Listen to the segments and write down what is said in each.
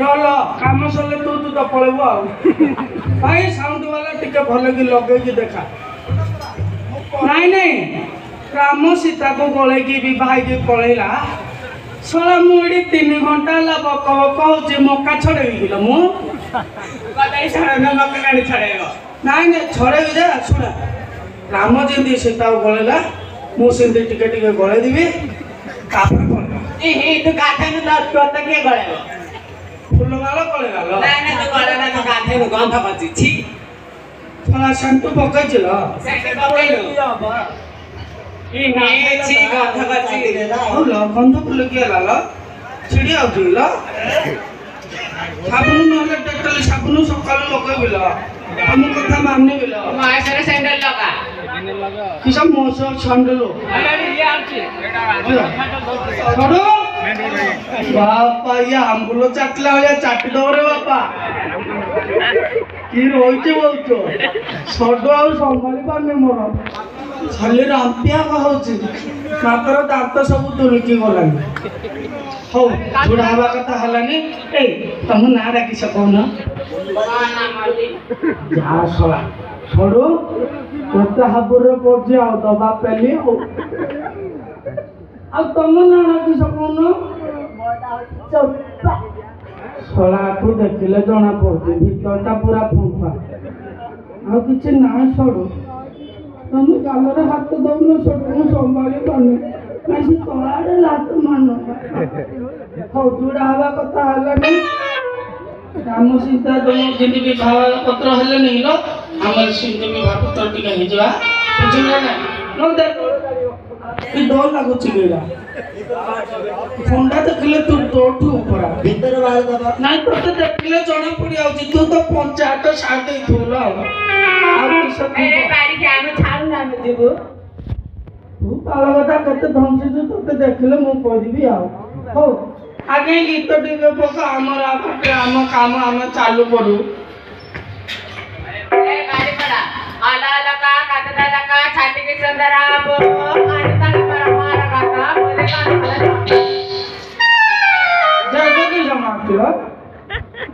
रल काम सर तू तू तो पलैबू आई साउंड वाला टिके भल कि लगे देखा नाई नहीं राम सीता को गले की भाई की पलैला सला मुड़ी 3 घंटा ला बक बक होची मक्का छड़ेबी किलो मु कदाई छड़ेना मक्का गाड़ी छड़ेबो नाई नहीं छड़ेबी जा सुना राम जेंदी सीता को गलेला मु सेंदी टिके टिके गले दिबी तापर गलेला ए तू गाथे न तो के गलेबो फूल माला गलेला लो नाई ना तो गले ना तो गाथे न गंध बची छी सला सेंटू पकैছিল सेंटू पकैलो ई नाई छी गंध बची लो गंध फूल के लालो छिड़ी आउथि लो साबुन नले डेटल साबुन सकाळ लगैबिलो हम कथा मानने बिलो माय सरे सैंडल लगा किसा मोसो सैंडल अरे ये आछे छोड़ो बापा ये आंबुलो चाटला वाला चाटी दो रे बापा की रोइचे बोलतो छोड़ो आ संभाली पाने मोर छले रांपिया कहउची मात्र दांत सब तुलकी गलानी हो जुड़ा हवा कथा हलानी ए तुम ना राखी सको ना जा सला छोड़ो तोता हाबुर पड़जे आ दबा पेली हो आ तुम ना राखी सको ना सला को देखिले जना पड़जे भीतरटा पूरा फुंफा आ किछि ना छोड़ो तुम गालरे हाथ दउनो छोड़ो संभाली पाने कैसे तोड़ारे लात मानो हो जुड़ा हवा कथा हलानी राम सीता दोनों जिंदगी विवाह पत्र हेले नहीं लो हमर सिंधु विवाह पत्र टिका हे जवा बुझिला ना नो देख ई डर लागु चिगेला फोंडा देखले तू तोठू ऊपर भीतर बाहर दबा नहीं तो देखले जणा पड़ी आउची तू तो पंचायत साथ दे थोला आ किस ए बाड़ी के हम छाड़ ना देबो तू पाला कथा कते धमसी तू तोते देखले मु कह दिबी आ हो आगे गीत टिके पका हमर आपके हम काम हम चालू करू ए बाड़ी पड़ा आला लका काटदा लका छाती के सुंदरा बो आनता पर हमारा काका बोले का जागो की समाप्ति हो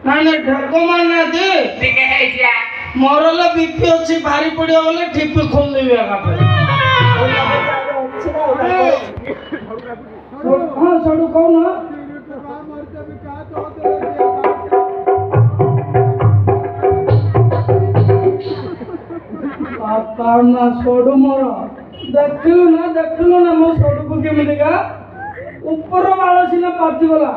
ना ना ढको मारना दे ठीक है जा मोरल बीपी अछि भारी पड़ियो बोले ठीक पे खोल देबे आका पे हां सडू कहो ना पापा ना सोडू मोर देखलु ना मो सोडू को केमिदिका ऊपर वाला सिना पाची गला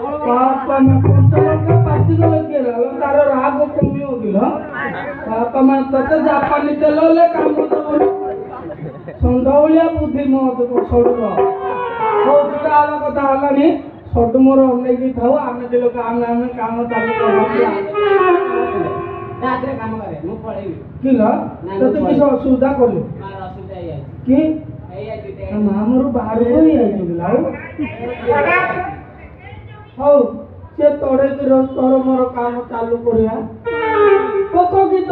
पापा ना पंचल का पाची गला केला तार राग कमी हो गेलो पापा मा तते जापानी तेल ले काम तो संडौलिया बुद्धि मो तो सोडू को हो जुड़ा वाला कथा हलानी सोडू मोर अन्ने की थाउ आमे दिलो काम काम चालू कर रात रे काम करे मु पळेबी किला तते किस असुविधा करले मार असुविधा है कि एया जुटे हमरो बाहर को ही आई गेलाओ हो से तोड़े के रोज तोर मोर काम चालू करिया कोको गीत